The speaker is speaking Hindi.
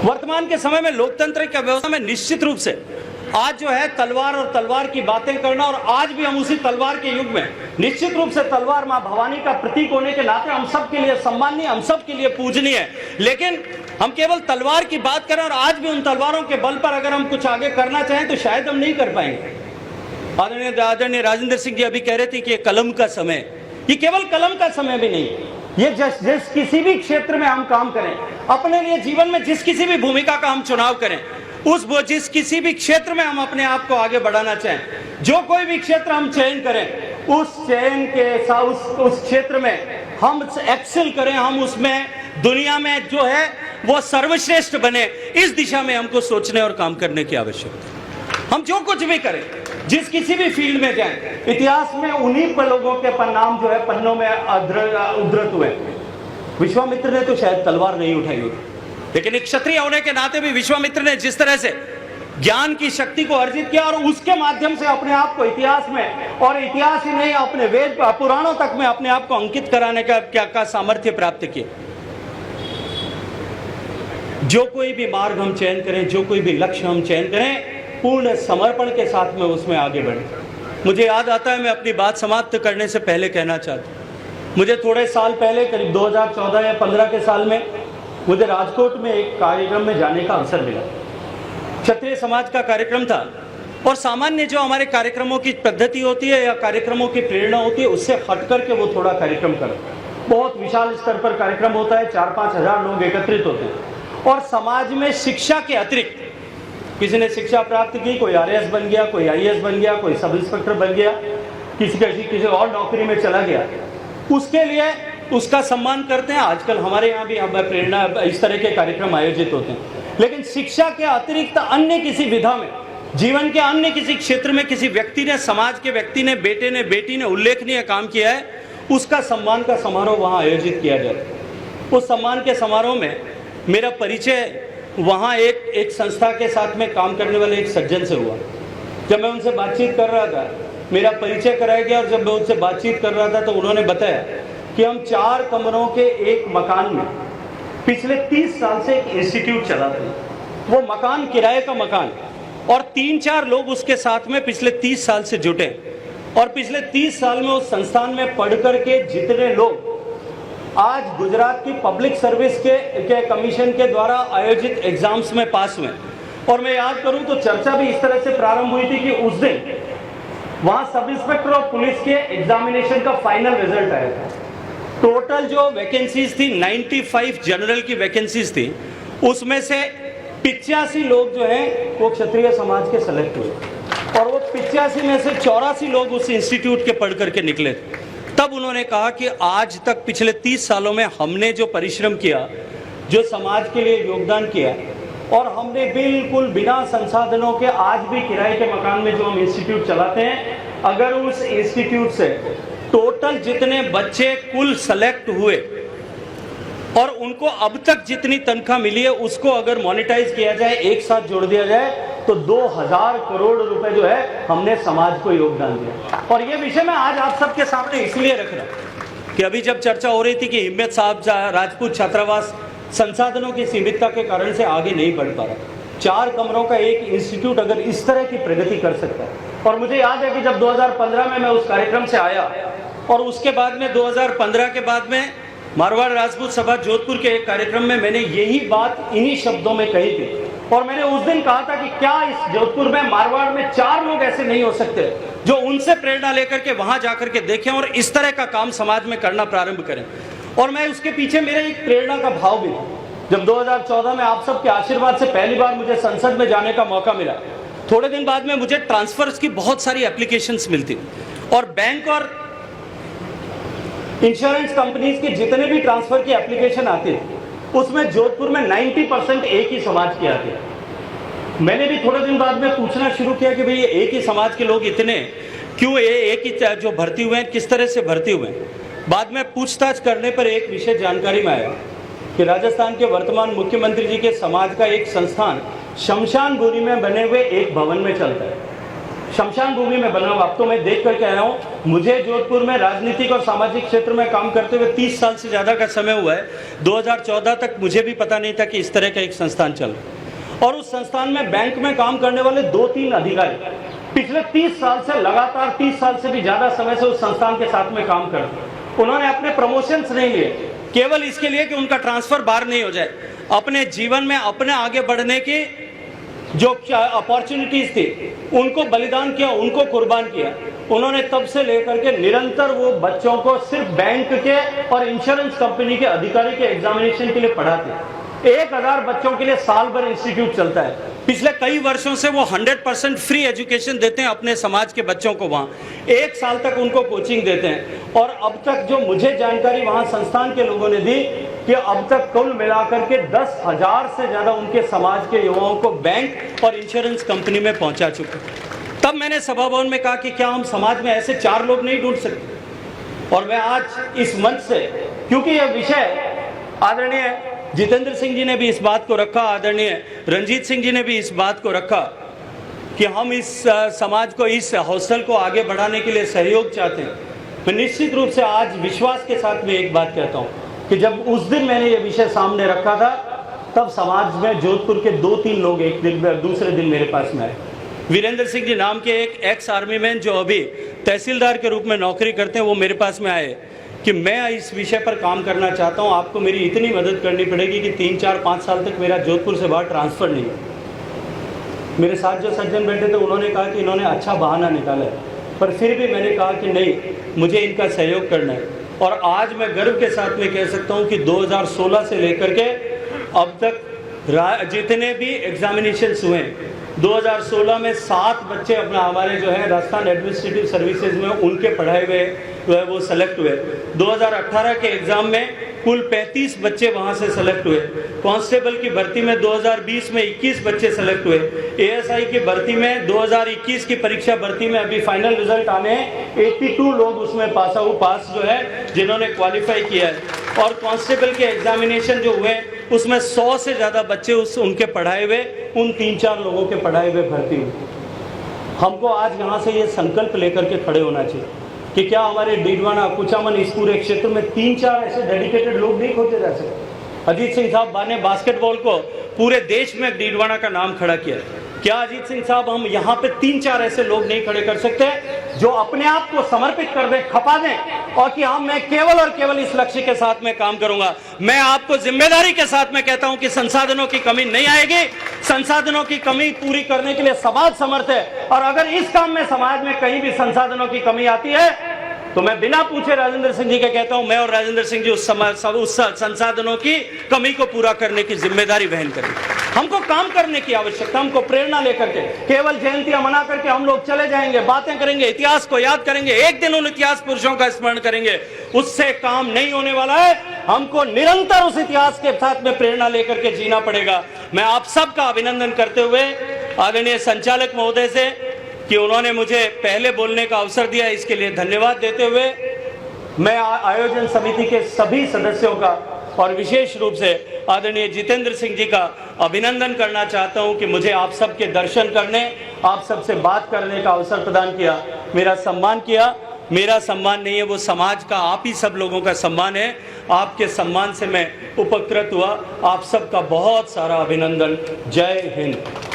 वर्तमान के समय में लोकतंत्र की व्यवस्था में निश्चित रूप से आज जो है तलवार और तलवार की बातें करना, और आज भी हम उसी तलवार के युग में निश्चित रूप से तलवार मां भवानी का प्रतीक होने के नाते हम सब के लिए सम्माननीय, हम सब के लिए पूजनीय है। लेकिन हम केवल तलवार की बात करें और आज भी उन तलवारों के बल पर अगर हम कुछ आगे करना चाहें तो शायद हम नहीं कर पाएंगे। आदरणीय राजेंद्र सिंह जी अभी कह रहे थे कि ये कलम का समय, ये केवल कलम का समय भी नहीं, ये जिस किसी भी क्षेत्र में हम काम करें, अपने लिए जीवन में जिस किसी भी भूमिका का हम चुनाव करें, जिस किसी भी क्षेत्र में हम अपने आप को आगे बढ़ाना चाहें, जो कोई भी क्षेत्र हम चयन करें, उस चयन के साथ उस क्षेत्र में हम एक्सेल करें, हम उसमें दुनिया में जो है वो सर्वश्रेष्ठ बने, इस दिशा में हमको सोचने और काम करने की आवश्यकता है। हम जो कुछ भी करें, जिस किसी भी फील्ड में जाएं, इतिहास में उन्हीं पर लोगों के नाम जो है पन्नों में उद्धृत हुए। विश्वामित्र ने तो शायद तलवार नहीं उठाई होगी, लेकिन एक क्षत्रिय होने के नाते भी विश्वामित्र ने जिस तरह से ज्ञान की शक्ति को अर्जित किया और उसके माध्यम से अपने आप को इतिहास में, और इतिहास ही नहीं अपने वेद पुराणों तक में अपने आप को अंकित कराने का सामर्थ्य प्राप्त किया। जो कोई भी मार्ग हम चयन करें, जो कोई भी लक्ष्य हम चयन करें, पूर्ण समर्पण के साथ में उसमें आगे बढ़े। मुझे याद आता है, मैं अपनी बात समाप्त करने से पहले कहना चाहता हूँ, मुझे थोड़े साल पहले करीब 2014 या 15 के साल में मुझे राजकोट में एक कार्यक्रम में जाने का अवसर मिला। क्षत्रिय समाज का कार्यक्रम था, और सामान्य जो हमारे कार्यक्रमों की पद्धति होती है या कार्यक्रमों की प्रेरणा होती है, उससे हट करके वो थोड़ा कार्यक्रम कर, बहुत विशाल स्तर पर कार्यक्रम होता है, 4-5 हजार लोग एकत्रित होते हैं, और समाज में शिक्षा के अतिरिक्त किसी ने शिक्षा प्राप्त की, कोई आरएएस बन गया, कोई आईएएस बन गया, कोई सब इंस्पेक्टर बन गया, किसी और नौकरी में चला गया, उसके लिए उसका सम्मान करते हैं। आजकल हमारे यहाँ भी प्रेरणा इस तरह के कार्यक्रम आयोजित होते हैं। लेकिन शिक्षा के अतिरिक्त अन्य किसी विधा में, जीवन के अन्य किसी क्षेत्र में किसी व्यक्ति ने, समाज के व्यक्ति ने, बेटे ने, बेटी ने उल्लेखनीय काम किया है, उसका सम्मान का समारोह वहाँ आयोजित किया जाता है। उस सम्मान के समारोह में मेरा परिचय वहाँ एक संस्था के साथ में काम करने वाले एक सज्जन से हुआ। जब मैं उनसे बातचीत कर रहा था, मेरा परिचय कराया गया, और जब मैं उनसे बातचीत कर रहा था तो उन्होंने बताया कि हम 4 कमरों के एक मकान में पिछले 30 साल से एक इंस्टीट्यूट चलाते हैं। वो मकान किराए का मकान, और 3-4 लोग उसके साथ में पिछले 30 साल से जुटे, और पिछले 30 साल में उस संस्थान में पढ़ करके जितने लोग आज गुजरात की पब्लिक सर्विस के कमीशन के द्वारा आयोजित एग्जाम्स में पास हुए। और मैं याद करूं तो चर्चा भी इस तरह से प्रारंभ हुई थी कि उस दिन वहां सब इंस्पेक्टर ऑफ पुलिस के एग्जामिनेशन का फाइनल रिजल्ट आया था। टोटल जो वैकेंसीज थी, 95 जनरल की वैकेंसीज थी, उसमें से 85 लोग जो हैं वो क्षत्रिय समाज के सेलेक्ट हुए, और वो 85 में से 84 लोग उस इंस्टीट्यूट के पढ़ करके निकले थे। तब उन्होंने कहा कि आज तक पिछले 30 सालों में हमने जो परिश्रम किया, जो समाज के लिए योगदान किया, और हमने बिल्कुल बिना संसाधनों के आज भी किराए के मकान में जो हम इंस्टीट्यूट चलाते हैं, अगर उस इंस्टीट्यूट से टोटल जितने बच्चे कुल सेलेक्ट हुए और उनको अब तक जितनी तनख्वाह मिली है, उसको अगर मोनेटाइज किया जाए, एक साथ जोड़ दिया जाए, तो 2000 करोड़ रुपए जो है हमने समाज को योगदान दिया। और ये विषय मैं आज आप सबके सामने इसलिए रख रहा हूं कि अभी जब चर्चा हो रही थी कि हिम्मत साहब राजपूत छात्रावास संसाधनों की सीमितता के कारण से आगे नहीं बढ़ पा रहा, 4 कमरों का एक इंस्टीट्यूट अगर इस तरह की प्रगति कर सकता है। और मुझे याद है कि जब 2015 में मैं उस कार्यक्रम से आया, और उसके बाद में 2015 के बाद में मारवाड़ राजपूत सभा जोधपुर के एक कार्यक्रम में मैंने यही बात इन्हीं शब्दों में कही थी, और मैंने उस दिन कहा था कि क्या इस जोधपुर में, मारवाड़ में 4 लोग ऐसे नहीं हो सकते जो उनसे प्रेरणा लेकर के वहां जाकर के देखें और इस तरह का काम समाज में करना प्रारंभ करें। और मैं उसके पीछे मेरे एक प्रेरणा का भाव भी था। जब 2014 में आप सबके आशीर्वाद से पहली बार मुझे संसद में जाने का मौका मिला, थोड़े दिन बाद में मुझे ट्रांसफर्स की बहुत सारी एप्लीकेशंस मिलती, और बैंक और इंश्योरेंस कंपनीज के जितने भी ट्रांसफर की एप्लीकेशन आती थी, उसमें जोधपुर में 90% एक ही समाज के आते हैं। मैंने भी थोड़े दिन बाद में पूछना शुरू किया कि भाई ये एक ही समाज के लोग इतने क्यों, एक ही जो भर्ती हुए हैं, किस तरह से भर्ती हुए हैं। बाद में पूछताछ करने पर एक विषय जानकारी में आया कि राजस्थान के वर्तमान मुख्यमंत्री जी के समाज का एक संस्थान शमशान भूमि में बने हुए एक भवन में चलता है। शमशान भूमि में बना हुआ, अब तो मैं देख करके आया हूँ, मुझे जोधपुर में राजनीतिक और सामाजिक क्षेत्र में काम करते हुए 30 साल से ज़्यादा का समय हुआ है। 2014 तक मुझे भी पता नहीं था कि इस तरह का एक संस्थान चल, और उस संस्थान में बैंक में काम करने वाले 2-3 अधिकारी पिछले 30 साल से लगातार 30 साल से भी ज़्यादा समय से उस संस्थान के साथ में काम करते। उन्होंने अपने प्रमोशंस नहीं लिए केवल इसके लिए कि उनका ट्रांसफ़र बाहर नहीं हो जाए, अपने जीवन में अपने आगे बढ़ने की जो अपॉर्चुनिटीज थी उनको बलिदान किया, उनको कुर्बान किया। उन्होंने तब से लेकर के निरंतर वो बच्चों को सिर्फ बैंक के और इंश्योरेंस कंपनी के अधिकारी के एग्जामिनेशन के लिए पढ़ाते। 1000 बच्चों के लिए साल भर इंस्टीट्यूट चलता है। पिछले कई वर्षों से वो 100% फ्री एजुकेशन देते हैं अपने समाज के बच्चों को। वहाँ 1 साल तक उनको कोचिंग देते हैं, और अब तक जो मुझे जानकारी वहाँ संस्थान के लोगों ने दी कि अब तक कुल मिलाकर के 10,000 से ज़्यादा उनके समाज के युवाओं को बैंक और इंश्योरेंस कंपनी में पहुँचा चुके। तब मैंने सभा भवन में कहा कि क्या हम समाज में ऐसे 4 लोग नहीं ढूंढ सकते। और मैं आज इस मंच से, क्योंकि यह विषय आदरणीय जितेंद्र सिंह जी ने भी इस बात को रखा, आदरणीय रंजीत सिंह जी ने भी इस बात को रखा कि हम इस समाज को, इस हौसल को आगे बढ़ाने के लिए सहयोग चाहते हैं। मैं निश्चित रूप से आज विश्वास के साथ में एक बात कहता हूँ कि जब उस दिन मैंने ये विषय सामने रखा था, तब समाज में जोधपुर के 2-3 लोग एक दिन दूसरे दिन मेरे पास में आए। वीरेंद्र सिंह जी नाम के एक एक्स आर्मी मैन जो अभी तहसीलदार के रूप में नौकरी करते हैं, वो मेरे पास में आए कि मैं इस विषय पर काम करना चाहता हूं, आपको मेरी इतनी मदद करनी पड़ेगी कि 3, 4, 5 साल तक मेरा जोधपुर से बाहर ट्रांसफ़र नहीं हो। मेरे साथ जो सज्जन बैठे थे उन्होंने कहा कि इन्होंने अच्छा बहाना निकाला है, पर फिर भी मैंने कहा कि नहीं, मुझे इनका सहयोग करना है। और आज मैं गर्व के साथ में कह सकता हूँ कि 2016 से लेकर के अब तक जितने भी एग्जामिनेशंस हुए, 2016 में 7 बच्चे अपना हमारे जो है राजस्थान एडमिनिस्ट्रेटिव सर्विसेज में उनके पढ़ाए हुए वो सेलेक्ट हुए। 2018 के एग्ज़ाम में कुल 35 बच्चे वहाँ से सेलेक्ट हुए। कांस्टेबल की भर्ती में 2020 में 21 बच्चे सेलेक्ट हुए। एएसआई की भर्ती में 2021 की परीक्षा भर्ती में अभी फाइनल रिजल्ट आने हैं, 82 लोग उसमें पास जो है जिन्होंने क्वालिफाई किया है। और कांस्टेबल के एग्जामिनेशन जो हुए उसमें 100 से ज़्यादा बच्चे उनके पढ़ाए हुए, उन 3-4 लोगों के पढ़ाए हुए भर्ती हुए। हमको आज यहाँ से ये संकल्प लेकर के खड़े होना चाहिए कि क्या हमारे डीडवाना, कुचामन, इस पूरे क्षेत्र में 3-4 ऐसे डेडिकेटेड लोग नहीं खोजे जा सकते। अजीत सिंह साहब ने बास्केटबॉल को पूरे देश में डीडवाना का नाम खड़ा किया। क्या अजीत सिंह साहब हम यहाँ पे 3-4 ऐसे लोग नहीं खड़े कर सकते जो अपने आप को समर्पित कर दें, खपा दें, और कि हाँ, मैं केवल और केवल इस लक्ष्य के साथ में काम करूंगा। मैं आपको जिम्मेदारी के साथ में कहता हूं कि संसाधनों की कमी नहीं आएगी। संसाधनों की कमी पूरी करने के लिए समाज समर्थ है, और अगर इस काम में समाज में कहीं भी संसाधनों की कमी आती है तो मैं बिना पूछे राजेंद्र सिंह जी के कहता हूं, मैं और राजेंद्र सिंह जी उस संसाधनों की कमी को पूरा करने की जिम्मेदारी वहन करेंगे। हमको काम करने की आवश्यकता, हमको प्रेरणा लेकर के केवल जयंतियां मना करके हम लोग चले जाएंगे, बातें करेंगे, इतिहास को याद करेंगे, एक दिन उन इतिहास पुरुषों का स्मरण करेंगे, उससे काम नहीं होने वाला है। हमको निरंतर उस इतिहास के साथ में प्रेरणा लेकर के जीना पड़ेगा। मैं आप सबका अभिनंदन करते हुए आदरणीय संचालक महोदय से कि उन्होंने मुझे पहले बोलने का अवसर दिया, इसके लिए धन्यवाद देते हुए मैं आयोजन समिति के सभी सदस्यों का और विशेष रूप से आदरणीय जितेंद्र सिंह जी का अभिनंदन करना चाहता हूं कि मुझे आप सबके दर्शन करने, आप सबसे बात करने का अवसर प्रदान किया, मेरा सम्मान किया। मेरा सम्मान नहीं है, वो समाज का, आप ही सब लोगों का सम्मान है। आपके सम्मान से मैं उपकृत हुआ। आप सबका बहुत सारा अभिनंदन। जय हिंद।